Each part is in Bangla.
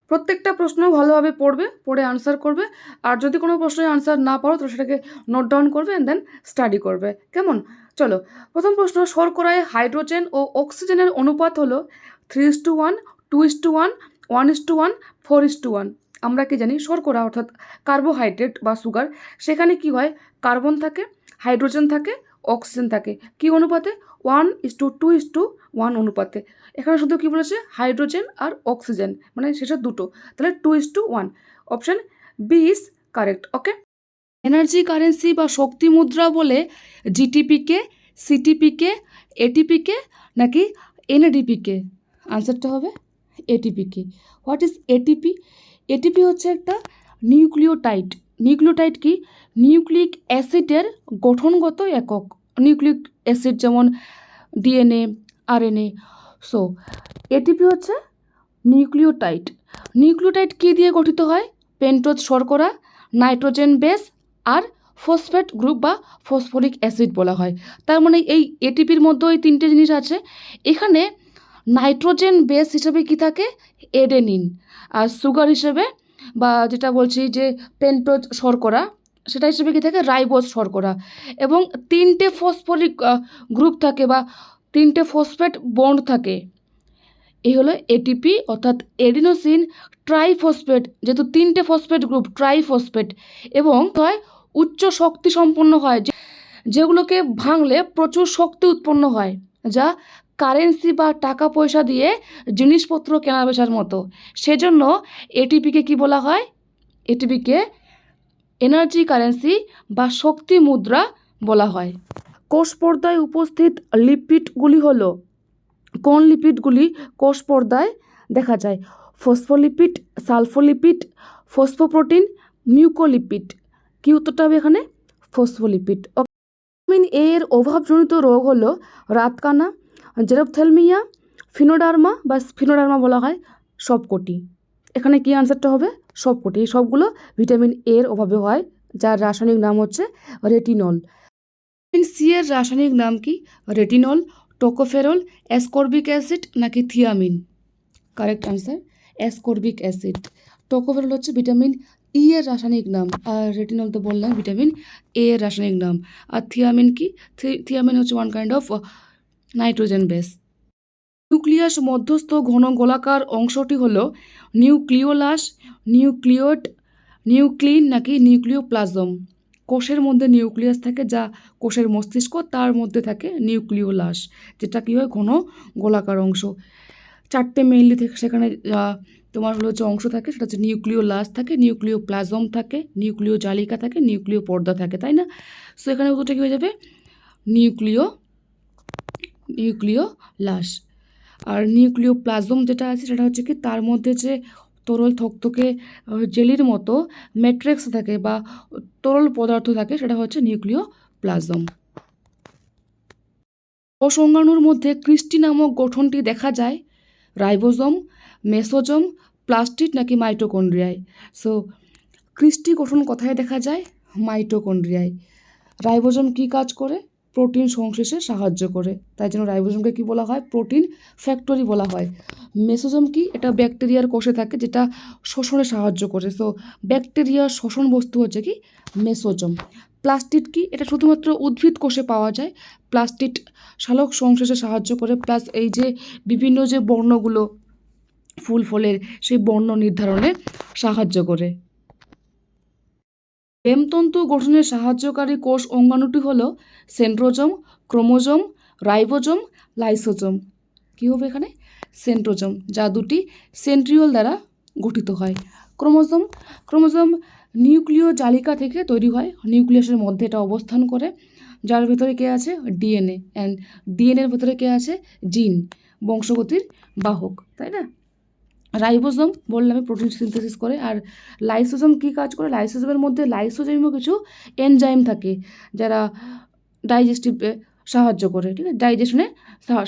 প্রত্যেকটা প্রশ্ন ভালোভাবে পড়বে, পড়ে আনসার করবে। আর যদি কোনো প্রশ্নের আনসার না পারো তো সেটাকে নোট ডাউন করবে অ্যান্ড দেন স্টাডি করবে। কেমন? চলো, প্রথম প্রশ্ন, শর্করায় হাইড্রোজেন ও অক্সিজেনের অনুপাত হলো 3:1, 2:1, 1:1, 4:1। আমরা কি জানি, শর্করা অর্থাৎ কার্বোহাইড্রেট বা সুগার, সেখানে কি হয়, কার্বন থাকে, হাইড্রোজেন থাকে, অক্সিজেন থাকে। কি অনুপাতে? 1:2:1 অনুপাতে। এখানে শুধু কি বলেছে, হাইড্রোজেন আর অক্সিজেন, মানে শেষের দুটো, তাহলে 2:1। Option B is correct. Okay. Energy currency বা শক্তি মুদ্রা বলে জিটিপিকে, সিটিপিকে, এটিপিকে নাকি এনএডিপিকে? আনসারটা হবে এটিপিকে। What is ATP? এটিপি হচ্ছে একটা নিউক্লিওটাইড। নিউক্লিওটাইড কি? নিউক্লিক অ্যাসিডের গঠনগত একক। নিউক্লিক অ্যাসিড যেমন ডিএনএ, আরএনএ। সো এটিপি হচ্ছে নিউক্লিওটাইড। নিউক্লিওটাইড কী দিয়ে গঠিত হয়? পেন্টোজ শর্করা, নাইট্রোজেন বেস আর ফসফেট গ্রুপ বা ফসফরিক অ্যাসিড বলা হয়। তার মানে এই এটিপির মধ্যে ওই তিনটে জিনিস আছে। এখানে নাইট্রোজেন বেস হিসেবে কি থাকে? এডেনিন। আর সুগার হিসেবে বা যেটা বলছি যে পেন্টোজ শর্করা, সেটা হিসেবে কি থাকে? রাইবোজ শর্করা। এবং তিনটে ফসফরিক গ্রুপ থাকে বা তিনটে ফসফেট বন্ড থাকে। এই হলো এটিপি অর্থাৎ এডিনোসিন ট্রাইফসফেট, যেহেতু তিনটে ফসফেট গ্রুপ, ট্রাইফসফেট। এবং হয় উচ্চ শক্তি সম্পন্ন হয়, যেগুলোকে ভাঙলে প্রচুর শক্তি উৎপন্ন হয়, যা কারেন্সি বা টাকা পয়সা দিয়ে জিনিসপত্র কেনা বেচার মতো। সেজন্য এটিপিকে কি বলা হয়? এটিপিকে এনার্জি কারেন্সি বা শক্তি মুদ্রা বলা হয়। কোষ পর্দায় উপস্থিত লিপিডগুলি হলো, কোন লিপিডগুলি কোষ পর্দায় দেখা যায়? Phospholipid, সালফোলিপিড, phosphoprotein, মিউকোলিপিড। কি উত্তরটা হবে এখানে? ফসফোলিপিড। ভিটামিন এ এর অভাবজনিত রোগ হলো রাতকানা, জেরপ্থ্যালমিয়া, ফিনোডার্মা বা স্ফিনোডার্মা বলা হয় সবকটি। এখানে কি আনসারটা হবে? সবকটি। এই সবগুলো ভিটামিন এর অভাবে হয়, যার রাসায়নিক নাম হচ্ছে রেটিনল। ভিটামিন সি এর রাসায়নিক নাম কি? রেটিনল, টোকোফেরল, অ্যাসকর্বিক অ্যাসিড নাকি thiamine? Correct answer ascorbic acid. Tocopherol হচ্ছে ভিটামিন ই এর রাসায়নিক নাম, আর রেটিনল তো বললাম ভিটামিন এ এর রাসায়নিক নাম। আর থিয়ামিন কি? থিয়ামিন হচ্ছে one kind of nitrogen base. Nucleus মধ্যস্থ ঘন গোলাকার অংশটি হলো নিউক্লিওলাস, নিউক্লিওড, নিউক্লিন নাকি নিউক্লিওপ্লাজম? কোষের মধ্যে নিউক্লিয়াস থাকে, যা কোষের মস্তিষ্ক, তার মধ্যে থাকে নিউক্লিওলাস, যেটা কী হয়? ঘন গোলাকার অংশ। চারটে মেইনলি থেকে সেখানে তোমার হলো যে অংশ থাকে, সেটা হচ্ছে নিউক্লিওলাস থাকে, নিউক্লিওপ্লাজম থাকে, নিউক্লিও জালিকা থাকে, নিউক্লিও পর্দা থাকে, তাই না? সো এখানে উত্তরটা কী হয়ে যাবে? নিউক্লিওলাস। আর নিউক্লিওপ্লাজম যেটা আছে সেটা হচ্ছে কি, তার মধ্যে যে তরল থকথকে জেলির মতো ম্যাট্রিক্স থাকে বা তরল পদার্থ থাকে, সেটা হচ্ছে নিউক্লিওপ্লাজম। কোষ অঙ্গাণুর মধ্যে ক্রিস্টি নামক গঠনটি দেখা যায় রাইবোজোম, মেসোজোম, প্লাস্টিড নাকি মাইটোকন্ড্রিয়ায়? সো ক্রিস্টি গঠন কোথায় দেখা যায়? মাইটোকন্ড্রিয়ায়। রাইবোজোম কী কাজ করে? প্রোটিন সংশ্লেষে সাহায্য করে, তাই জন্য রাইবোজোমকে কী বলা হয়? প্রোটিন ফ্যাক্টরি বলা হয়। মেসোজোম কি? এটা ব্যাকটেরিয়ার কোষে থাকে, যেটা শোষণে সাহায্য করে। সো ব্যাকটেরিয়ার শ্বসন বস্তু হচ্ছে কি? মেসোজোম। প্লাস্টিড কি? এটা শুধুমাত্র উদ্ভিদ কোষে পাওয়া যায়। প্লাস্টিড সালোক সংশ্লেষে সাহায্য করে, প্লাস এই যে বিভিন্ন যে বর্ণগুলো ফুল ফলের, সেই বর্ণ নির্ধারণে সাহায্য করে। হেমতন্তু গঠনে সাহায্যকারী কোষ অঙ্গাণুটি হল সেন্ট্রোজোম, ক্রোমোজোম, রাইবোজোম, লাইসোজোম। কী হবে এখানে? সেন্ট্রোজোম, যা দুটি সেন্ট্রিওল দ্বারা গঠিত হয়। ক্রোমোজোম, ক্রোমোজোম নিউক্লিয় জালিকা থেকে তৈরি হয়, নিউক্লিয়াসের মধ্যে এটা অবস্থান করে, যার ভেতরে কে আছে? ডিএনএ। অ্যান্ড ডিএনএর ভেতরে কে আছে? জিন, বংশগতির বাহক, তাই না? রাইবোজোম বললাম প্রোটিন সিনথেসিস করে। আর লাইসোজোম কী কাজ করে? লাইসোজোমের মধ্যে লাইসোজোমীয় কিছু এনজাইম থাকে, যারা ডাইজেস্টিভে সাহায্য করে, ঠিক আছে? ডাইজেশনে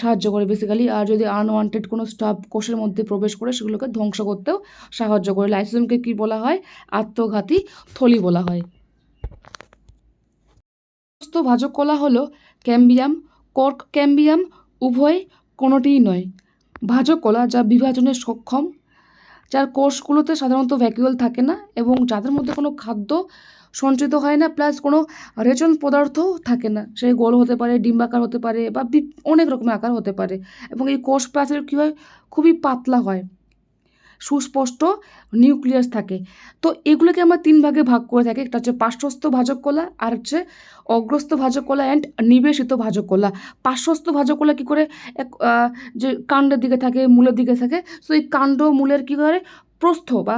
সাহায্য করে বেসিক্যালি। আর যদি আনওয়ান্টেড কোনো স্টাফ কোষের মধ্যে প্রবেশ করে, সেগুলোকে ধ্বংস করতেও সাহায্য করে। লাইসোজোমকে কী বলা হয়? আত্মঘাতী থলি বলা হয়। ভাজক কলা হলো ক্যাম্বিয়াম, কর্ক ক্যাম্বিয়াম, উভয় কোনোটিই নয়। ভাজক কলা যা বিভাজনে সক্ষম, যার কোষগুলোতে সাধারণত ভ্যাকুয়াল থাকে না এবং যাদের মধ্যে কোনো খাদ্য সঞ্চিত হয় না, প্লাস কোনো রেচন পদার্থও থাকে না। সে গোল হতে পারে, ডিম্বাকার হতে পারে, বা অনেক রকমের আকার হতে পারে। এবং এই কোষ প্রাচীর কী হয়, খুবই পাতলা হয়, সুস্পষ্ট নিউক্লিয়াস থাকে। তো এগুলোকে আমরা 3 ভাগে ভাগ করে থাকি। একটা হচ্ছে পার্শ্বস্থ ভাজক কলা, আর হচ্ছে অগ্রস্থ ভাজক কলা অ্যান্ড নিবেশিত ভাজক কলা। পার্শ্বস্থ ভাজক কলা কী করে, যে কাণ্ডের দিকে থাকে, মূলের দিকে থাকে। সো এই কাণ্ড মূলের কী করে প্রস্থ বা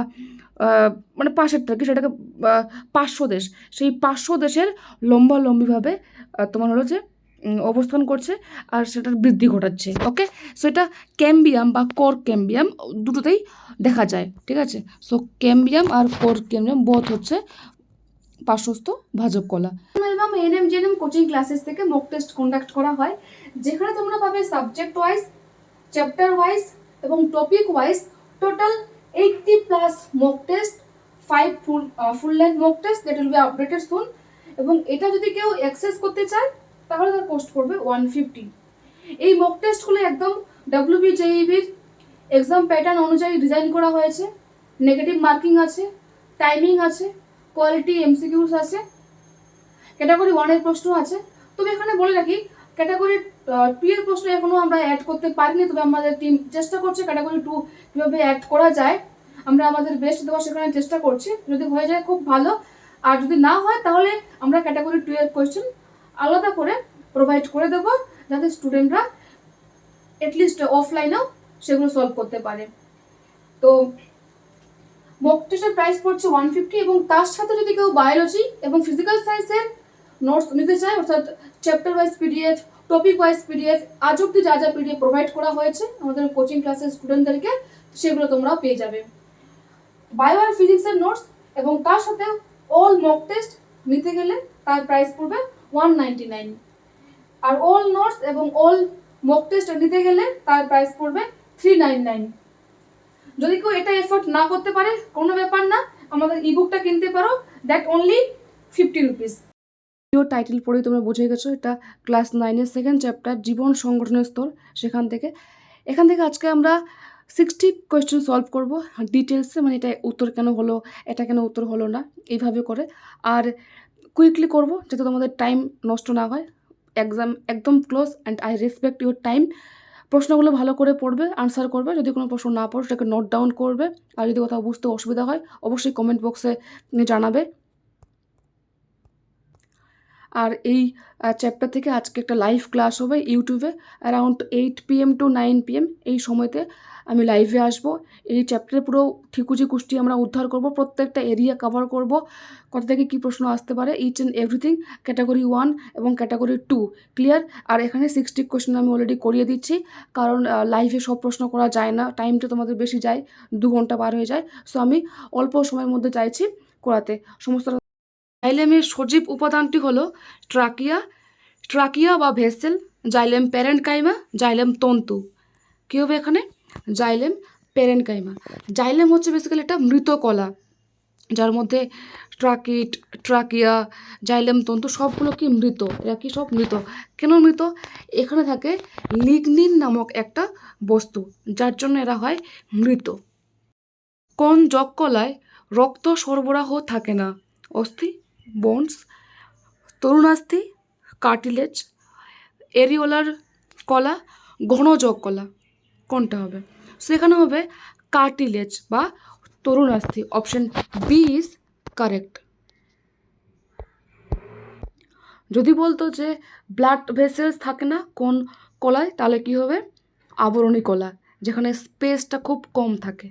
মানে পাশের থাকে, সেটাকে পার্শ্বদেশ, সেই পার্শ্বদেশের লম্বালম্বিভাবে তোমার হলো যে অবস্থান করছে আর সেটার বৃদ্ধি ঘটাচ্ছে। ওকে, সো এটা ক্যাম্বিয়াম বা কোর ক্যাম্বিয়াম দুটোতেই দেখা যায়। ঠিক আছে, সো ক্যাম্বিয়াম আর কোর ক্যাম্বিয়াম বোথ হচ্ছে পার্শ্বস্থ ভাজক কলা। এবং এনএম জেএনএম কোচিং ক্লাসেস থেকে মক টেস্ট কন্ডাক্ট করা হয়, যেখানে তোমরা পাবে সাবজেক্ট ওয়াইজ, চ্যাপ্টার ওয়াইজ এবং topic wise total 80+ mock test, 5 full length mock test that will be updated soon. এবং এটা যদি কেউ অ্যাক্সেস করতে চায় তাহলে তার পোস্ট করবে 150। এই মক টেস্টগুলো একদম WBJEBর এক্সাম প্যাটার্ন অনুযায়ী ডিজাইন করা হয়েছে। নেগেটিভ মার্কিং আছে, টাইমিং আছে, কোয়ালিটি MCQs আছে, ক্যাটাগরি 1 এর প্রশ্ন আছে। তবে এখানে বলে রাখি, ক্যাটাগরি 2 এর প্রশ্ন এখনও আমরা অ্যাড করতে পারিনি, তবে আমাদের টিম চেষ্টা করছে ক্যাটাগরি 2 কীভাবে অ্যাড করা যায়। আমরা আমাদের বেস্ট দেওয়ার সেখানে চেষ্টা করছি, যদি হয়ে যায় খুব ভালো, আর যদি না হয় তাহলে আমরা ক্যাটাগরি 2 এর কোয়েশ্চেন আলাদা করে প্রোভাইড করে দেবো, যাতে স্টুডেন্টরা অ্যাটলিস্ট অফলাইনেও সেগুলো সলভ করতে পারে। তো মক টেস্টের প্রাইস পড়ছে 150, এবং তার সাথে যদি কেউ বায়োলজি এবং ফিজিক্যাল সায়েন্সের নোটস নিতে চায়, অর্থাৎ chapter wise PDF, topic wise PDF, আজ অব্দি যা যা PDF প্রোভাইড করা হয়েছে আমাদের কোচিং ক্লাসের স্টুডেন্টদেরকে, সেগুলো তোমরা পেয়ে যাবে। বায়ো আর ফিজিক্সের নোটস এবং তার সাথে অল মক টেস্ট নিতে গেলে তার প্রাইস পড়বে 199, আর অল নোটস এবং অল মক টেস্ট নিতে গেলে তার প্রাইস পড়বে 399। যদি কেউ এটা এফোর্ট না করতে পারে কোনো ব্যাপার না, আমাদের ইবুকটা কিনতে পারো, that only 50 rupees. Video title পড়েই তোমরা বুঝে গেছো, এটা ক্লাস 9-এর সেকেন্ড চ্যাপ্টার জীবন সংগঠনের স্তর। এখান থেকে আজকে আমরা 60 কোয়েশ্চেন সলভ করবো ডিটেলসে, মানে এটা উত্তর কেন হলো, এটা কেন উত্তর হলো না, এইভাবে করে। আর কুইকলি করব যাতে তোমাদের টাইম নষ্ট না হয়। এক্সাম একদম close and I respect your time. প্রশ্নগুলো ভালো করে পড়বে, আনসার করবে। যদি কোনো প্রশ্ন না পড়ো সেটাকে নোট ডাউন করবে, আর যদি কোথাও বুঝতে অসুবিধা হয় অবশ্যই কমেন্ট বক্সে জানাবে। আর এই চ্যাপ্টার থেকে আজকে একটা লাইভ ক্লাস হবে ইউটিউবে, অ্যারাউন্ড 8 PM to 9 PM এই সময়তে আমি লাইভে আসবো। এই চ্যাপ্টারে পুরো ঠিকুজি কুষ্টি আমরা উদ্ধার করব, প্রত্যেকটা এরিয়া কভার করব, কোথা থেকে কী প্রশ্ন আসতে পারে, ইচ অ্যান্ড এভরিথিং, ক্যাটাগরি 1 এবং ক্যাটাগরি 2 ক্লিয়ার। আর এখানে 60 কোয়েশ্চেন আমি অলরেডি করিয়ে দিচ্ছি, কারণ লাইভে সব প্রশ্ন করা যায় না, টাইমটা তোমাদের বেশি যায়, 2 ঘন্টা পার হয়ে যায়। সো আমি অল্প সময়ের মধ্যে চাইছি করাতে সমস্ত। জাইলেমের সজীব উপাদানটি হলো ট্রাকিয়া বা ভেসেল, জাইলেম প্যারেনকাইমা, জাইলেম তন্তু। কী হবে এখানে, জাইলেম প্যারেনকাইমা। জাইলেম হচ্ছে বেসিক্যালি একটা মৃত কলা, যার মধ্যে ট্রাকিয়া, জাইলেম তন্তু সবগুলো কি মৃত। এরা কি সব মৃত। কেন মৃত, এখানে থাকে লিগনিন নামক একটা বস্তু, যার জন্য এরা হয় মৃত। কোন যক কলায় রক্ত সরবরাহ থাকে না, অস্থি, বোনস, তরুণাস্থি, কার্টিলেজ, এরিওলার কলা, ঘনযক কলা, কোনটা হবে। সেখানে হবে কার্টিলেজ বা তরুণাস্থি। Option B is correct. যদি বলতো যে ব্লাড ভেসেলস থাকে না কোন কলায়, তাহলে কি হবে আবরণী কলা, যেখানে স্পেসটা খুব কম থাকে।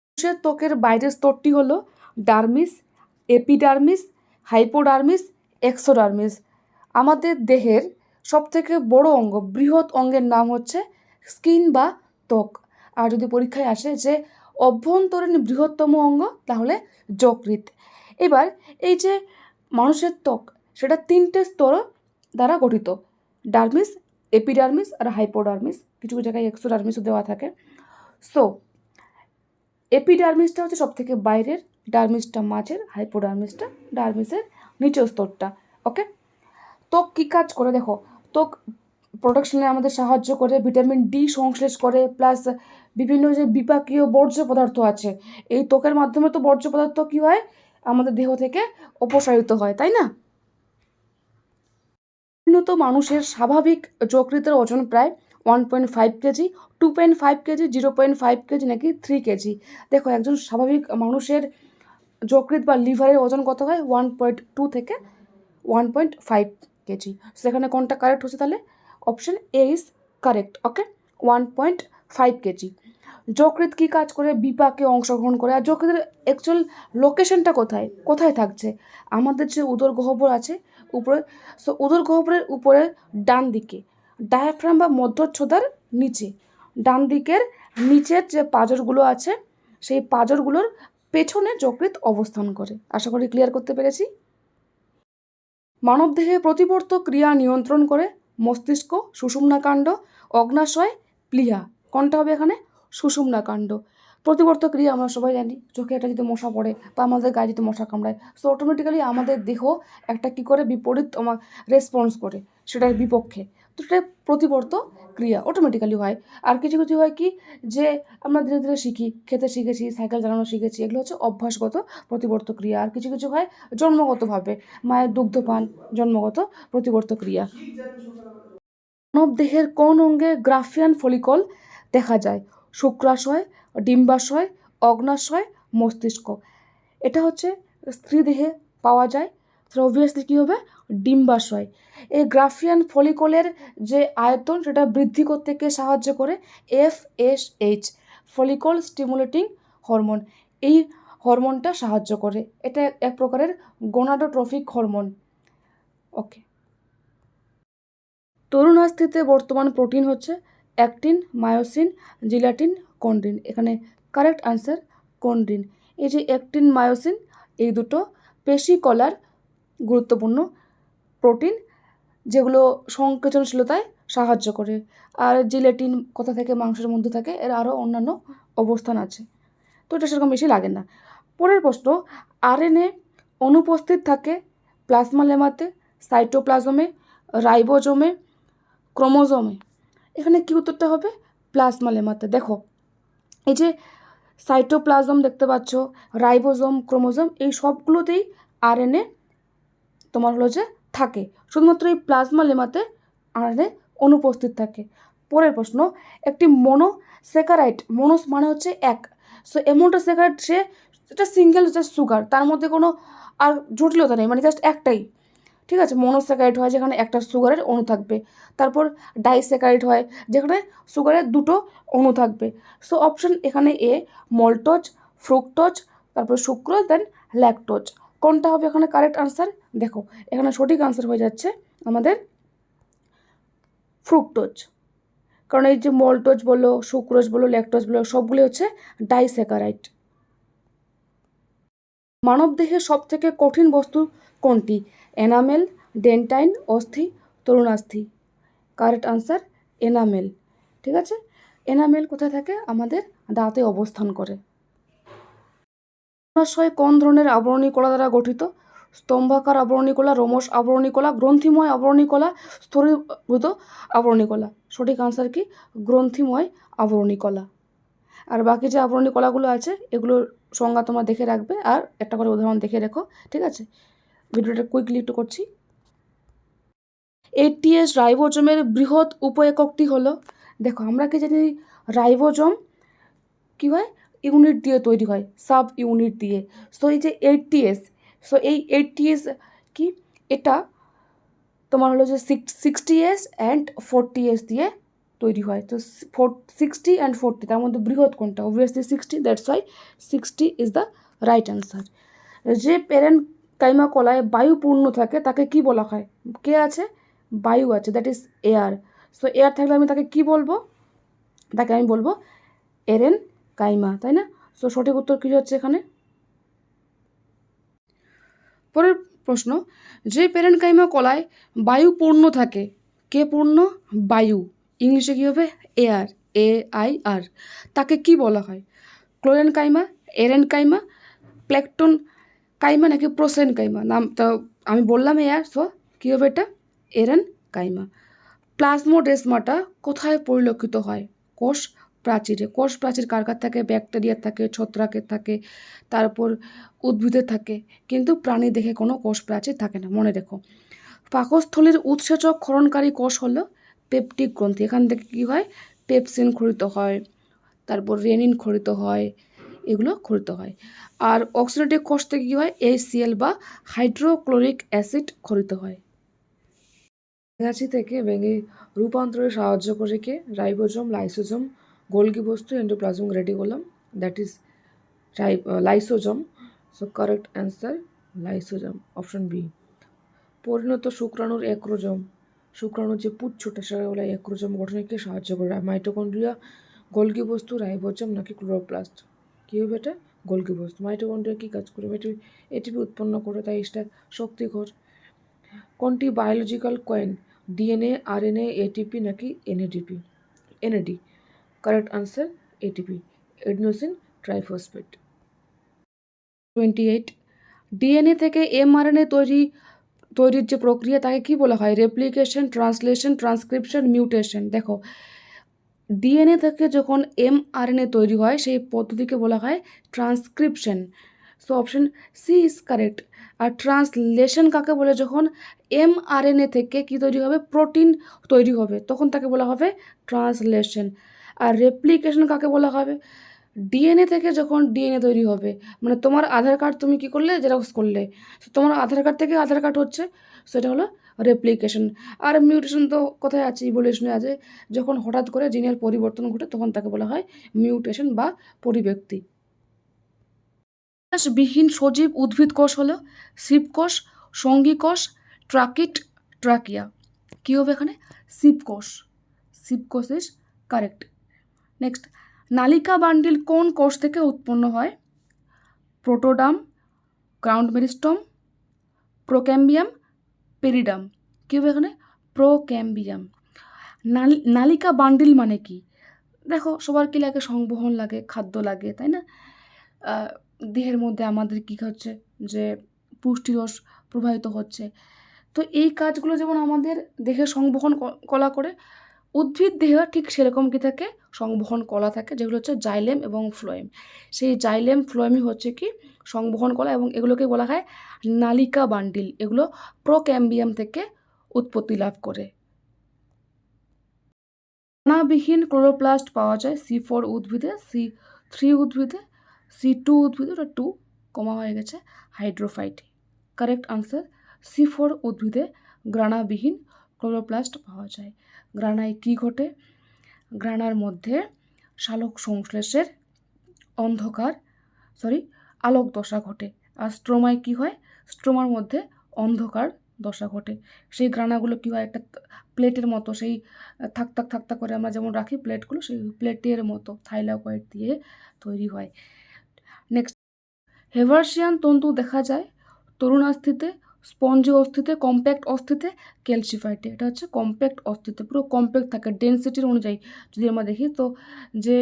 মানুষের ত্বকের বাইরের স্তরটি হলো ডার্মিস, এপিডার্মিস, হাইপোডার্মিস, এক্সোডার্মিস। আমাদের দেহের সবথেকে বড় অঙ্গ, বৃহৎ অঙ্গের নাম হচ্ছে স্কিন বা ত্বক। আর যদি পরীক্ষায় আসে যে অভ্যন্তরীণ বৃহত্তম অঙ্গ, তাহলে যকৃৎ। এবার এই যে মানুষের ত্বক, সেটা 3টে স্তর দ্বারা গঠিত, ডার্মিস, এপিডার্মিস আর হাইপোডার্মিস, কিছু জায়গায় এক্সোডার্মিসও দেওয়া থাকে। সো এপিডার্মিসটা হচ্ছে সবথেকে বাইরের, ডার্মিসটা মাঝের, হাইপোডার্মিসটা ডার্মিসের নিচের স্তরটা। ওকে, ত্বক কী কাজ করে দেখো, ত্বক প্রোটেকশনে আমাদের সাহায্য করে, ভিটামিন D সংশ্লেষ করে, প্লাস বিভিন্ন যে বিপাকীয় বর্জ্য পদার্থ আছে, এই ত্বকের মাধ্যমে তো বর্জ্য পদার্থ কী হয়, আমাদের দেহ থেকে অপসারিত হয়, তাই না? উন্নত মানুষের স্বাভাবিক যকৃতের ওজন প্রায় 1.5 কেজি, 2.5 কেজি, 0.5 কেজি নাকি 3 কেজি। দেখো একজন স্বাভাবিক মানুষের যকৃৎ বা লিভারের ওজন কত হয়, 1.2 থেকে 1.5 কেজি। সেখানে কোনটা কারেক্ট হচ্ছে তাহলে? Option A is correct. Okay, 1.5 KG. যকৃৎ কী কাজ করে? বিপাকে অংশগ্রহণ করে। আর যকৃতের অ্যাকচুয়াল লোকেশনটা কোথায় কোথায় থাকছে? আমাদের যে উদর গহ্বর আছে উপরে, সো উদর গহ্বরের উপরে ডান দিকে, ডায়াফ্রাম বা মধ্যচ্ছদার নিচে, ডান দিকের নিচের যে পাঁজরগুলো আছে সেই পাঁজরগুলোর পেছনে যকৃৎ অবস্থান করে। আশা করি ক্লিয়ার করতে পেরেছি। মানবদেহে প্রতিবর্ত ক্রিয়া নিয়ন্ত্রণ করে মস্তিষ্ক, সুষুম্নাকাণ্ড, অগ্নাশয়, প্লীহা। কোনটা হবে এখানে? সুষুম্নাকাণ্ড। প্রতিবর্ত ক্রিয়া আমরা সবাই জানি, চোখে একটা যদি মশা পড়ে বা আমাদের গায়ে যদি মশা কামড়ায়, সো অটোমেটিক্যালি আমাদের দেহ একটা কী করে, বিপরীত রেসপন্স করে, সেটার বিপক্ষে। তো সেটা প্রতিবর্ত ক্রিয়া অটোমেটিক্যালি হয়। আর কিছু কিছু হয় কি, যে আমরা ধীরে ধীরে শিখি, খেতে শিখেছি, সাইকেল চালানো শিখেছি, এগুলো হচ্ছে অভ্যাসগত প্রতিবর্ত ক্রিয়া। আর কিছু কিছু হয় জন্মগতভাবে, মায়ের দুগ্ধপান, জন্মগত প্রতিবর্ত ক্রিয়া। মানব দেহের কোন অঙ্গে গ্রাফিয়ান ফলিকল দেখা যায়? শুক্রাশয়, ডিম্বাশয়, অগ্নাশয়, মস্তিষ্ক। এটা হচ্ছে স্ত্রী দেহে পাওয়া যায়, তো অবভিয়াসলি কী হবে? ডিম্বাশয়। এই গ্রাফিয়ান ফলিকলের যে আয়তন সেটা বৃদ্ধি করতে কে সাহায্য করে? FSH, follicle stimulating hormone. এই হরমোনটা সাহায্য করে। এটা এক প্রকারের গোনাডোট্রফিক হরমোন। ওকে, তরুণাস্থিতে বর্তমান প্রোটিন হচ্ছে অ্যাক্টিন, মায়োসিন, জিলাটিন, কন্ড্রিন। এখানে কারেক্ট আনসার কন্ড্রিন। এই যে অ্যাক্টিন, মায়োসিন, এই দুটো পেশি কলার গুরুত্বপূর্ণ প্রোটিন, যেগুলো সংকোচনশীলতায় সাহায্য করে। আর জিলেটিন কোথা থেকে? মাংসের মধ্যে থাকে। এর আরও অন্যান্য অবস্থান আছে, তো এটা সেরকম বেশি লাগে না। পরের প্রশ্ন, আরএনএ অনুপস্থিত থাকে প্লাজমা লেমাতে, সাইটোপ্লাজমে, রাইবোজোমে, ক্রোমোজোমে। এখানে কী উত্তরটা হবে? প্লাজমা লেমাতে। দেখো এই যে সাইটোপ্লাজম দেখতে পাচ্ছ, রাইবোজোম, ক্রোমোজোম, এই সবগুলোতেই আরএনএ তোমার হলো যে থাকে, শুধুমাত্র এই প্লাজমা লেমাতে আরএনএ অনুপস্থিত থাকে। পরের প্রশ্ন, একটি মনোস্যাকারাইড, মনোস মানে হচ্ছে এক, সো মনোস্যাকারাইড সে এটা সিঙ্গেল জাস্ট সুগার, তার মধ্যে কোনো আর জটিলতা নেই, মানে জাস্ট একটাই, ঠিক আছে? মনোস্যাকারাইড হয় যেখানে একটা সুগারের অণু থাকবে। তারপর ডাইস্যাকারাইড হয় যেখানে সুগারের দুটো অণু থাকবে। সো অপশন এখানে এ, মল্টোজ, ফ্রুক্টোজ, তারপর সুক্রোজ, দেন ল্যাকটোজ। কোনটা হবে এখানে কারেক্ট আনসার? দেখো এখানে সঠিক আনসার হয়ে যাচ্ছে আমাদের ফ্রুক্টোজ, কারণ এই যে মল্টোজ বলো, সুক্রোজ বলো, ল্যাকটোজ বলো, সবগুলি হচ্ছে ডাইস্যাকারাইড। মানবদেহের সবথেকে কঠিন বস্তু কোনটি? এনামেল, ডেন্টাইন, অস্থি, তরুণাস্থি। Correct answer enamel. ঠিক আছে, এনামেল কোথায় থাকে? আমাদের দাঁতে অবস্থান করে। অগ্নাশয় কোন ধরনের আবরণী কলা দ্বারা গঠিত? স্তম্ভাকার আবরণী কলা, রোমশ আবরণী কলা, গ্রন্থিময় আবরণী কলা, স্থূলীভূত আবরণী কলা। সঠিক আনসার কি? গ্রন্থিময় আবরণী কলা। আর বাকি যে আবরণী কলাগুলো আছে এগুলোর সংজ্ঞা তোমরা দেখে রাখবে, আর একটা করে উদাহরণ দেখে রেখো, ঠিক আছে? ভিডিওটা কুইকলি একটু করছি। ATS রাইবোজোমের বৃহৎ উপ এককটি হলো, দেখো আমরা কি জানি রাইবোজোম কী হয়? ইউনিট দিয়ে তৈরি হয়, সাব ইউনিট দিয়ে। সো এই যে ATS, সো এই ATS কি? এটা তোমার হলো যে 60S অ্যান্ড 40S দিয়ে তৈরি হয়। তো 60 অ্যান্ড 40, তার মধ্যে বৃহৎ কোনটা? Obviously 60, that's why 60 is the right answer. যে প্যারেন কাইমা কলায় বায়ু পূর্ণ থাকে তাকে কি বলা হয়? কে আছে? বায়ু আছে, that is air. So air থাকলে আমি তাকে কি বলবো? তাকে আমি বলবো এরেন কাইমা, তাই না? সো সঠিক উত্তর কী হচ্ছে এখানে? পরের প্রশ্ন, যে প্যারেনকাইমা কলায় বায়ু পূর্ণ থাকে, কে পূর্ণ? বায়ু। ইংলিশে কী হবে? Air, AIR। তাকে কি বলা হয়? ক্লোরেন কাইমা, এরেন কাইমা, প্ল্যাকটন কাইমা নাকি প্রোসেন কাইমা? নাম তো আমি বললাম এয়ার, সো কী হবে এটা? এরেন কাইমা। প্লাজমোডেসমাটা কোথায় পরিলক্ষিত হয়? কোষ প্রাচীরে। কোষ প্রাচীর কার কার থাকে? ব্যাকটেরিয়ার থাকে, ছত্রাকের থাকে, তারপর উদ্ভিদের থাকে, কিন্তু প্রাণী দেখে কোনো কোষ প্রাচীর থাকে না, মনে রেখো। পাকস্থলীর উৎসেচক ক্ষরণকারী কোষ হলো পেপটিক গ্রন্থি। এখান থেকে কী হয়? পেপসিন ক্ষরিত হয়, তারপর রেনিন ক্ষরিত হয়, এগুলো ক্ষরিত হয়। আর অক্সিডেটিভ কোষ থেকে কী হয়? HCl বা হাইড্রোক্লোরিক অ্যাসিড ক্ষরিত হয়। ভেঙাচি থেকে ভেঙে রূপান্তরে সাহায্য করে কে? রাইবোজোম, লাইসোজোম, গোলগি বস্তু, endoplasmic reticulum, that is lysosome. So correct answer lysosome, option B. পরিণত শুক্রাণুর একরোজোম, শুক্রাণুর যে পুচ্ছটা সেটা বলে একরোজোম গঠনে কে সাহায্য করে? মাইটোকন্ড্রিয়া, গোলগি বস্তু, রাইবোজোম নাকি ক্লোরোপ্লাস্ট? কী হবে এটা? গোলগি বস্তু। মাইটোকন্ড্রিয়া কী কাজ করে? এটিপি উৎপন্ন করে, তাই এটা শক্তিঘর। কোনটি biological coin? DNA, RNA, ATP নাকি NADP? NAD। Correct answer ATP, adenosine triphosphate. 28, DNA থেকে mRNA তৈরির যে প্রক্রিয়া তাকে কি বলা হয়? Replication, translation, transcription, mutation. দেখো, DNA থেকে যখন mRNA তৈরি হয় সেই পদ্ধতিকে বলা হয় transcription. So option C is correct. আর ট্রান্সলেশন কাকে বলে? যখন mRNA থেকে কি তৈরি হবে? প্রোটিন তৈরি হবে, তখন তাকে বলা হবে ট্রান্সলেশন। আর রেপ্লিকেশন কাকে বলা হবে? DNA থেকে যখন DNA তৈরি হবে, মানে তোমার আধার কার্ড তুমি কি করলে? জেরক্স করলে, তোমার আধার কার্ড থেকে আধার কার্ড হচ্ছে, সেটা হলো রেপ্লিকেশন। আর মিউটেশন তো কোথায় আছে? ইভলিউশনে আছে। যখন হঠাৎ করে জিনের পরিবর্তন ঘটে তখন তাকে বলা হয় মিউটেশন বা পরিব্যক্তি। বিহীন সজীব উদ্ভিদ কোষ হলো শিবকোষ, সঙ্গী কোষ, ট্রাকিট, ট্রাকিয়া। কী হবে এখানে? শিবকোষ, শিবকোষ ইজ কারেক্ট। নেক্সট, নালিকা বান্ডিল কোন কোষ থেকে উৎপন্ন হয়? প্রোটোডাম, গ্রাউন্ড মেরিস্টম, প্রোক্যাম্বিয়াম, পেরিডাম। কী হবে এখানে? প্রোক্যাম্বিয়াম। নালিকা বান্ডিল মানে কি? দেখো, সবার কি লাগে? সংবহন লাগে, খাদ্য লাগে, তাই না? দেহের মধ্যে আমাদের কী হচ্ছে? যে পুষ্টিরস প্রবাহিত হচ্ছে। তো এই কাজগুলো যেমন আমাদের দেহে সংবহন কলা করে, উদ্ভিদ দেহ ঠিক সেরকম কি থাকে? সংবহন কলা থাকে, যেগুলো হচ্ছে জাইলেম এবং ফ্লোয়েম। সেই জাইলেম ফ্লোয়েমই হচ্ছে কি? সংবহন কলা, এবং এগুলোকে বলা হয় নালিকা বান্ডিল। এগুলো প্রোক্যাম্বিয়াম থেকে উৎপত্তি লাভ করে। কণাবিহীন ক্লোরোপ্লাস্ট পাওয়া যায় C4 উদ্ভিদে, C3 উদ্ভিদে, C2 উদ্ভিদে, ওটা 2 কমা হয়ে গেছে, হাইড্রোফাইটে। কারেক্ট আনসার C4 উদ্ভিদে গ্রাণাবিহীন ক্লোরোপ্লাস্ট পাওয়া যায়। গ্রাণায় কী ঘটে? গ্রাণার মধ্যে সালোক সংশ্লেষের আলোক দশা ঘটে। আর স্ট্রোমায় কী হয়? স্ট্রোমার মধ্যে অন্ধকার দশা ঘটে। সেই গ্রাণাগুলো কী হয়? একটা প্লেটের মতো, সেই থাক থাক করে আমরা যেমন রাখি প্লেটগুলো, সেই প্লেটের মতো থাইলাকয়েড দিয়ে তৈরি হয়। নেক্সট, হেভার্সিয়ান তন্তু দেখা যায় তরুণাস্থিতে, স্পঞ্জি অস্থিতে, কম্প্যাক্ট অস্থিতে, ক্যালসিফাইটে। এটা হচ্ছে কম্প্যাক্ট অস্থিতে, পুরো কম্প্যাক্ট থাকে ডেনসিটির অনুযায়ী। যদি আমরা দেখি তো যে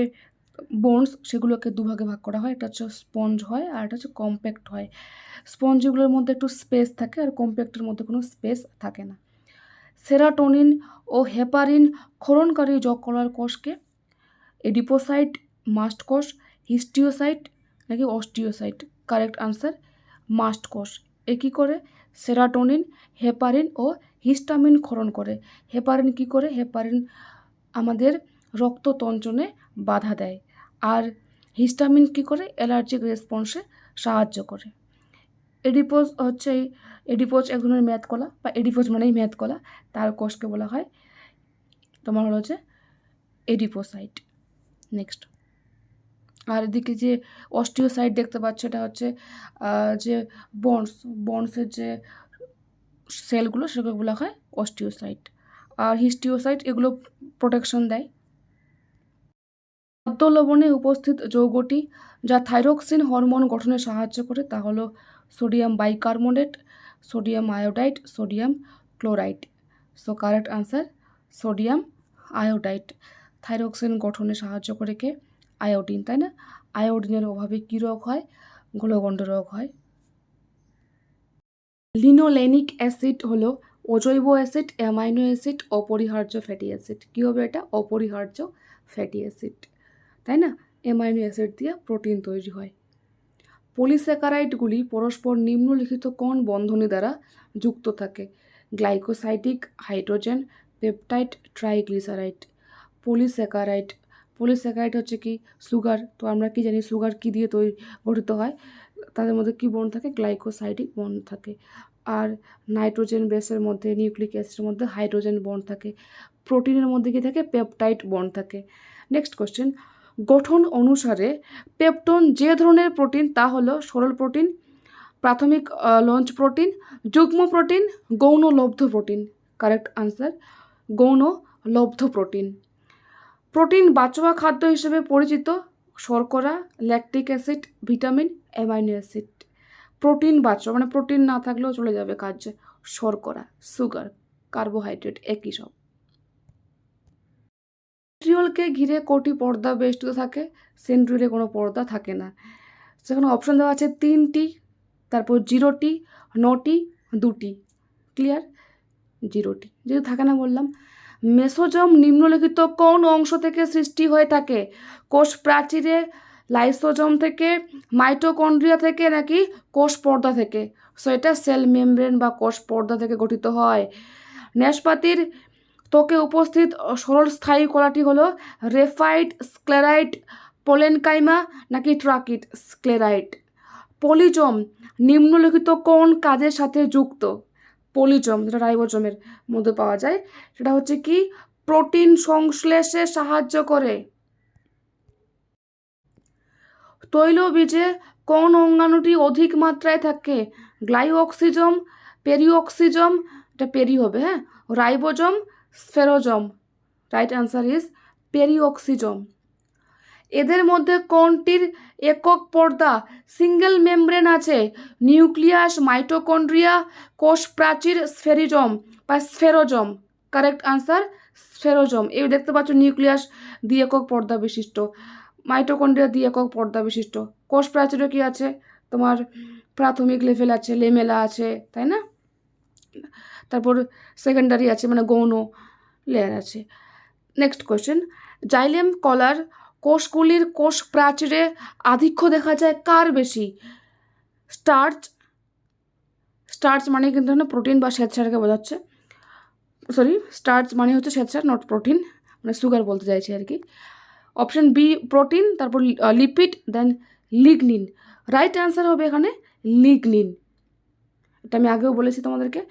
বোনস, সেগুলোকে দুভাগে ভাগ করা হয়। এটা হচ্ছে স্পঞ্জ হয়, আর এটা হচ্ছে কম্প্যাক্ট হয়। স্পঞ্জিগুলোর মধ্যে একটু স্পেস থাকে, আর কম্প্যাক্টের মধ্যে কোনো স্পেস থাকে না। সেরাটোনিন ও হেপারিন ক্ষরণকারী যকলার কোষকে? এডিপোসাইট, মাস্ট কোষ, হিস্টিওসাইট নাকি অস্টিওসাইট? কারেক্ট আনসার মাস্ট কোষ। এ কী করে? সেরাটোনিন, হেপারিন ও হিস্টামিন ক্ষরণ করে। হেপারিন কী করে? হেপারিন আমাদের রক্ততঞ্চনে বাধা দেয়। আর হিস্টামিন কী করে? অ্যালার্জিক রেসপন্সে সাহায্য করে। এডিপোজ এক ধরনের ম্যাদকলা, বা এডিপোজ মানেই ম্যাদকলা, তার কোষকে বলা হয় তোমার হলো যে এডিপোসাইট। নেক্সট, আর এদিকে যে অস্টিওসাইট দেখতে পাচ্ছ, এটা হচ্ছে যে বনসের যে সেলগুলো, সেগুলো বলা হয় অস্টিওসাইট। আর হিস্টিওসাইট এগুলো প্রোটেকশন দেয়। খাদ্য লবণে উপস্থিত যৌগটি যা থাইরক্সিন হরমোন গঠনে সাহায্য করে তা হলো sodium bicarbonate, sodium iodide, sodium chloride. So correct answer sodium iodide. Thyroxine গঠনে সাহায্য করে কে? আয়োডিন, তাই না? আয়োডিনের অভাবে কী রোগ হয়? গলগণ্ড রোগ হয়। লিনোলেনিক অ্যাসিড হলো অজৈব অ্যাসিড, অ্যামাইনো অ্যাসিড, অপরিহার্য ফ্যাটি অ্যাসিড। কী হবে এটা? অপরিহার্য ফ্যাটি অ্যাসিড। তাই না? অ্যামাইনো অ্যাসিড দিয়ে প্রোটিন তৈরি হয়। পলিস্যাকারাইডগুলি পরস্পর নিম্নলিখিত কোন বন্ধনী দ্বারা যুক্ত থাকে? Glycosidic hydrogen peptide triglyceride. Polysaccharide হচ্ছে কি সুগার। তো আমরা কি জানি সুগার কি দিয়ে গঠিত হয়? তাদের মধ্যে কি বন্ড থাকে? গ্লাইকোসাইডিক বন্ড থাকে। আর নাইট্রোজেন বেসের মধ্যে নিউক্লিক অ্যাসিডের মধ্যে হাইড্রোজেন বন্ড থাকে। প্রোটিনের মধ্যে কি থাকে? পেপটাইড বন্ড থাকে। নেক্সট কোশ্চেন, গঠন অনুসারে পেপটন যে ধরনের প্রোটিন তা হলো সরল প্রোটিন, প্রাথমিক লঞ্চ প্রোটিন, যুগ্ম প্রোটিন, গৌণ লব্ধ প্রোটিন। কারেক্ট আনসার গৌণ লব্ধ প্রোটিন। প্রোটিন বাঁচোয়া খাদ্য হিসেবে পরিচিত শর্করা, lactic acid, vitamin, amino acid. Protein বাঁচোয়া মানে প্রোটিন না থাকলেও চলে যাবে কাজে। শর্করা, সুগার, কার্বোহাইড্রেট একই সব। সেন্ট্রিওলকে ঘিরে কটি পর্দা বেষ্টিত থাকে? সেন্ট্রিওলে কোনো পর্দা থাকে না। সেখানে অপশন দেওয়া আছে 3টি, তারপর 0টি, 9টি, 2টি। ক্লিয়ার? 0টি যেহেতু থাকে না বললাম। মেসোজোম নিম্নলিখিত কোন অংশ থেকে সৃষ্টি হয়ে থাকে? কোষ প্রাচীরে, লাইসোজোম থেকে, মাইটোকন্ড্রিয়া থেকে, নাকি কোষ পর্দা থেকে? সো এটা সেল মেমব্রেন বা কোষ পর্দা থেকে গঠিত হয়। নাশপাতির ত্বকে উপস্থিত সরল স্থায়ী কলাটি হলো রেফাইড স্ক্লেরাইট, পোলেনকাইমা, নাকি ট্রাকিট স্ক্লেরাইট। পলিজোম নিম্নলিখিত কোন কাজের সাথে যুক্ত? পলিজোম যেটা রাইবোজোমের মধ্যে পাওয়া যায় সেটা হচ্ছে কি প্রোটিন সংশ্লেষে সাহায্য করে। তৈলবীজে কোন অঙ্গাণুটি অধিক মাত্রায় থাকে? গ্লাইওক্সিজম, পেরিঅক্সিজম, এটা পেরি হবে, হ্যাঁ, ribosome, spherosome. Right answer is peroxisome. এদের মধ্যে কোনটির একক পর্দা সিঙ্গেল মেমব্রেন আছে? নিউক্লিয়াস, মাইটোকন্ড্রিয়া, কোষ প্রাচীর, স্ফেরিজম বা স্ফেরোজম। Correct answer স্ফেরোজম। এই দেখতে পাচ্ছ নিউক্লিয়াস দিয়ে একক পর্দা বিশিষ্ট, মাইটোকন্ড্রিয়া দিয়ে একক পর্দা বিশিষ্ট। কোষ প্রাচীরে কি আছে? তোমার প্রাথমিক লেভেল আছে, লেমেলা আছে, তাই না? তারপর সেকেন্ডারি আছে মানে গৌণ লেয়ার আছে। নেক্সট কোয়েশ্চেন, জাইলেম কলার কোষগুলির কোষ প্রাচীরে আধিক্য দেখা যায় কার বেশি? স্টার্চ মানে কিন্তু প্রোটিন বা শ্বেতসারকে বোঝাচ্ছে। স্টার্চ মানে হচ্ছে শ্বেতসার, নট প্রোটিন, মানে সুগার বলতে চাইছি আর কি। অপশন বি প্রোটিন, তারপর লিপিড, দেন লিগনিন। রাইট অ্যান্সার হবে এখানে লিগনিন। এটা আমি আগেও বলেছি তোমাদেরকে।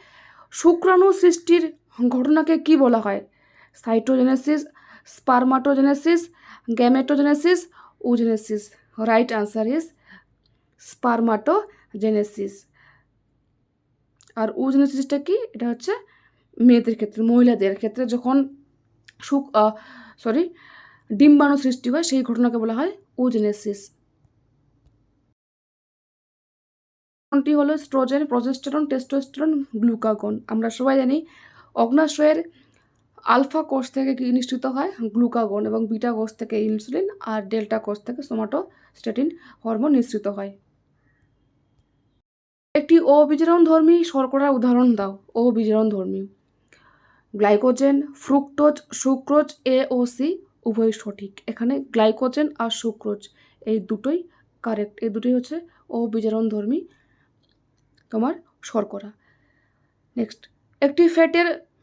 শুক্রাণু সৃষ্টির ঘটনাকে কি বলা হয়? Cytogenesis, spermatogenesis, gametogenesis, oogenesis. Right answer is spermatogenesis. আর ওজেনেসিসটা কি? এটা হচ্ছে মেয়েদের ক্ষেত্রে, মহিলাদের ক্ষেত্রে যখন ডিম্বাণু সৃষ্টি হয় সেই ঘটনাকে বলা হয় ওজেনেসিস। কোনটি হলো স্ট্রোজেন, প্রজেস্টেরন, টেস্টোস্টেরন, গ্লুকাগন? আমরা সবাই জানি অগ্নাশয়ের আলফা কোষ থেকে কি নিঃসৃত হয়? গ্লুকাগন, এবং বিটা কোষ থেকে ইনসুলিন, আর ডেল্টা কোষ থেকে সোমাটোস্ট্যাটিন হরমোন নিঃসৃত হয়। একটি অবিজারণধর্মী শর্করার উদাহরণ দাও। অবিজারণধর্মী গ্লাইকোজেন, ফ্রুক্টোজ, সুক্রোজ, এ ও সি উভয় সঠিক। এখানে গ্লাইকোজেন আর সুক্রোজ এই দুটোই কারেক্ট। এই দুটোই হচ্ছে অবিজারণধর্মী তোমার শর্করা। নেক্সট,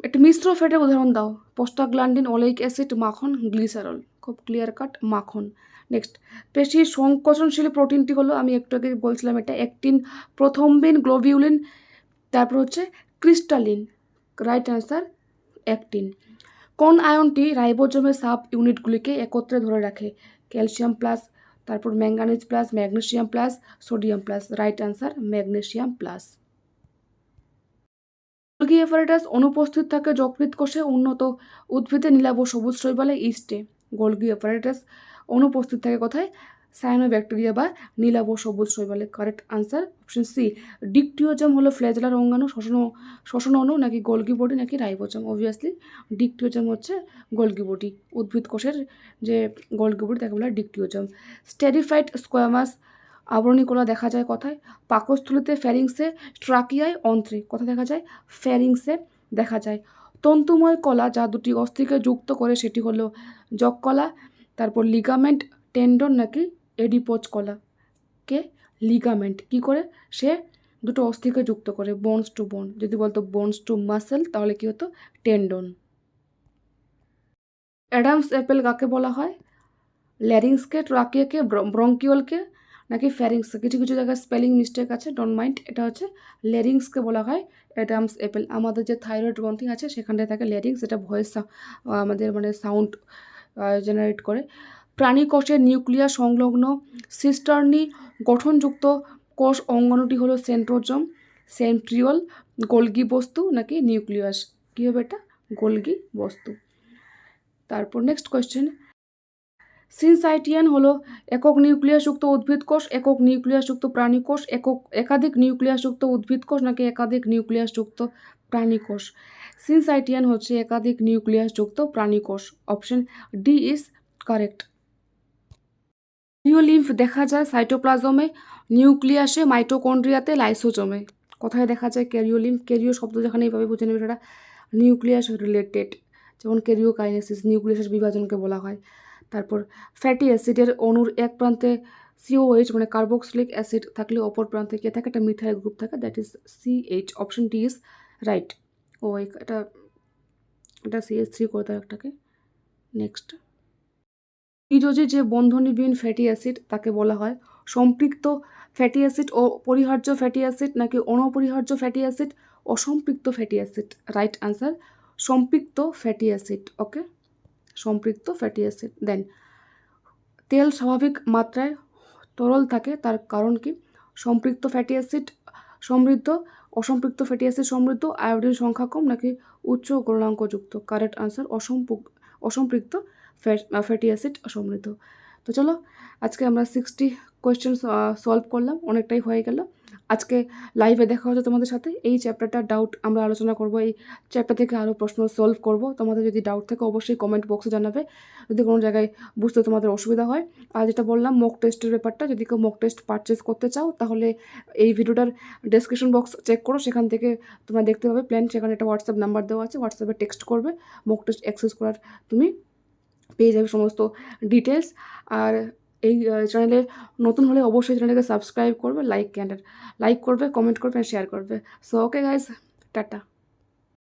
একটি মিশ্র ফ্যাটের উদাহরণ দাও। প্রোস্টাগ্ল্যান্ডিন, ওলেইক অ্যাসিড, মাখন, গ্লিসারল। খুব ক্লিয়ার কাট মাখন। নেক্সট, পেশি সংকোচনশীল প্রোটিনটি হলো, আমি একটু আগে বলছিলাম এটা অ্যাক্টিন, প্রথমবিন, গ্লোবিউলিন, তারপর হচ্ছে ক্রিস্টালিন। Right answer actin. কোন আয়নটি রাইবোজোমের সাব ইউনিটগুলিকে একত্রে ধরে রাখে? ক্যালসিয়াম প্লাস, তারপর manganese plus, magnesium plus, sodium plus. Right answer magnesium plus. Golgi apparatus অনুপস্থিত থাকে যকৃৎ কোষে, উন্নত উদ্ভিদে, নীলাভ সবুজ শৈবালে, ইস্টে। গোলগি অ্যাপারেটাস অনুপস্থিত থাকে কোথায়? সায়ানোব্যাকটেরিয়া বা নীলাভ সবুজ শৈবালে। Correct answer option C. Dictyosome হলো ফ্ল্যাজেলার অঙ্গাণু, শ্বসন অণু, নাকি গোলগি বডি, নাকি রাইবোজোম? অবভিয়াসলি ডিকটিওজম হচ্ছে গোলগি বডি। উদ্ভিদ কোষের যে গোলগি বডি তাকে বলা হয় ডিকটিওজম। স্টেরিফাইড স্কোয়ামাস আবরণী কলা দেখা যায় কোথায়? পাকস্থলীতে, ফ্যারিংসে, ট্রাকিয়ায়, অন্ত্রে। কোথায় দেখা যায়? ফ্যারিংসে দেখা যায়। তন্তুময় কলা যা দুটি অস্থিকে যুক্ত করে সেটি হলো যক কলা, তারপর লিগামেন্ট, টেন্ডন নাকি এডিপোজ কলা? কে? লিগামেন্ট। কি করে? সে দুটো অস্থিকে যুক্ত করে, বোনস টু বোন। যদি বলতো বোনস টু মাসেল তাহলে কি হতো? টেন্ডন। অ্যাডামস অ্যাপেল কাকে বলা হয়? ল্যারিংসকে, ট্রাকিয়াকে, ব্রঙ্কিওলকে নাকি ফ্যারিংস? কিছু কিছু জায়গায় স্পেলিং মিস্টেক আছে, ডোন্ট মাইন্ড। এটা হচ্ছে ল্যারিংসকে বলা হয় অ্যাডামস অ্যাপেল। আমাদের যে থাইরয়েড গ্রন্থি আছে সেখানটায় থাকে ল্যারিংস, এটা ভয়েস আমাদের মানে সাউন্ড জেনারেট করে। প্রাণী কোষের নিউক্লিয়াস সংলগ্ন সিস্টার্নি গঠনযুক্ত কোষ অঙ্গাণুটি হলো সেন্ট্রোজোম, সেন্ট্রিওল, গোলগি বস্তু নাকি নিউক্লিয়াস? কী হবে এটা? গোলগি বস্তু। তারপর নেক্সট কোয়েশ্চেন, সিনসাইটিয়ান হলো একক নিউক্লিয়াসযুক্ত উদ্ভিদ কোষ, একক নিউক্লিয়াসযুক্ত প্রাণী কোষ, একাধিক নিউক্লিয়াসযুক্ত উদ্ভিদ কোষ নাকি একাধিক নিউক্লিয়াসযুক্ত প্রাণী কোষ? সিনসাইটিয়ান হচ্ছে একাধিক নিউক্লিয়াসযুক্ত প্রাণী কোষ। Option D is correct. Karyolymph দেখা যায় সাইটোপ্লাজমে, নিউক্লিয়াসে, মাইটোকন্ড্রিয়াতে, লাইসোজোমে। কোথায় দেখা যায় ক্যারিওলিম্ফ? ক্যারিও শব্দ যেখানে এইভাবে বুঝে নেবে সেটা নিউক্লিয়াস রিলেটেড, যেমন ক্যারিওকাইনেসিস, নিউক্লিয়াসের বিভাজনকে বলা হয়। তারপর ফ্যাটি অ্যাসিডের অণুর এক প্রান্তে COH মানে কার্বক্সিলিক অ্যাসিড থাকলে অপর প্রান্তে কে থাকে? একটা মিথাইল গ্রুপ থাকে, that is CH। Option D is right. ও এটা এটা CH3 করে দেয় একটাকে। নেক্সট, ইজোজি যে বন্ধনীবিহীন ফ্যাটি অ্যাসিড তাকে বলা হয় সম্পৃক্ত ফ্যাটি অ্যাসিড, ও পরিহার্য ফ্যাটি অ্যাসিড নাকি অনপরিহার্য ফ্যাটি অ্যাসিড? অসম্পৃক্ত ফ্যাটি অ্যাসিড। রাইট আনসার সম্পৃক্ত ফ্যাটি অ্যাসিড। ওকে, সম্পৃক্ত ফ্যাটি অ্যাসিড। দেন তেল স্বাভাবিক মাত্রায় তরল থাকে তার কারণ কি? সম্পৃক্ত ফ্যাটি অ্যাসিড সমৃদ্ধ, অসম্পৃক্ত ফ্যাটি অ্যাসিড সমৃদ্ধ, আয়োডিন সংখ্যা কম নাকি উচ্চ গলনাঙ্কযুক্ত? কারেক্ট আনসার অসম্পৃক্ত ফ্যাটি অ্যাসিড সমৃদ্ধ। তো চলো আজকে আমরা 60 কোয়েশ্চেন সলভ করলাম, অনেকটাই হয়ে গেল। আজকে লাইভে দেখা হচ্ছে তোমাদের সাথে। এই চ্যাপ্টারটা ডাউট আমরা আলোচনা করব, এই চ্যাপ্টার থেকে আরও প্রশ্ন সলভ করব। তোমাদের যদি ডাউট থাকে অবশ্যই কমেন্ট বক্সে জানাবে, যদি কোনো জায়গায় বুঝতে তোমাদের অসুবিধা হয়। আর যেটা বললাম মক টেস্টের ব্যাপারটা, যদি কেউ মক টেস্ট পারচেস করতে চাও তাহলে এই ভিডিওটার ডেসক্রিপশন বক্স চেক করো, সেখান থেকে তোমরা দেখতে পাবে প্ল্যান। সেখানে একটা হোয়াটসঅ্যাপ নাম্বার দেওয়া আছে, হোয়াটসঅ্যাপে টেক্সট করবে, মক টেস্ট অ্যাক্সেস করার তুমি পেয়ে যাবে সমস্ত ডিটেলস। আর এই চ্যানেলে নতুন হলে অবশ্যই চ্যানেলকে সাবস্ক্রাইব করবে, লাইক করবে, কমেন্ট করবে, শেয়ার করবে। So okay guys, tata.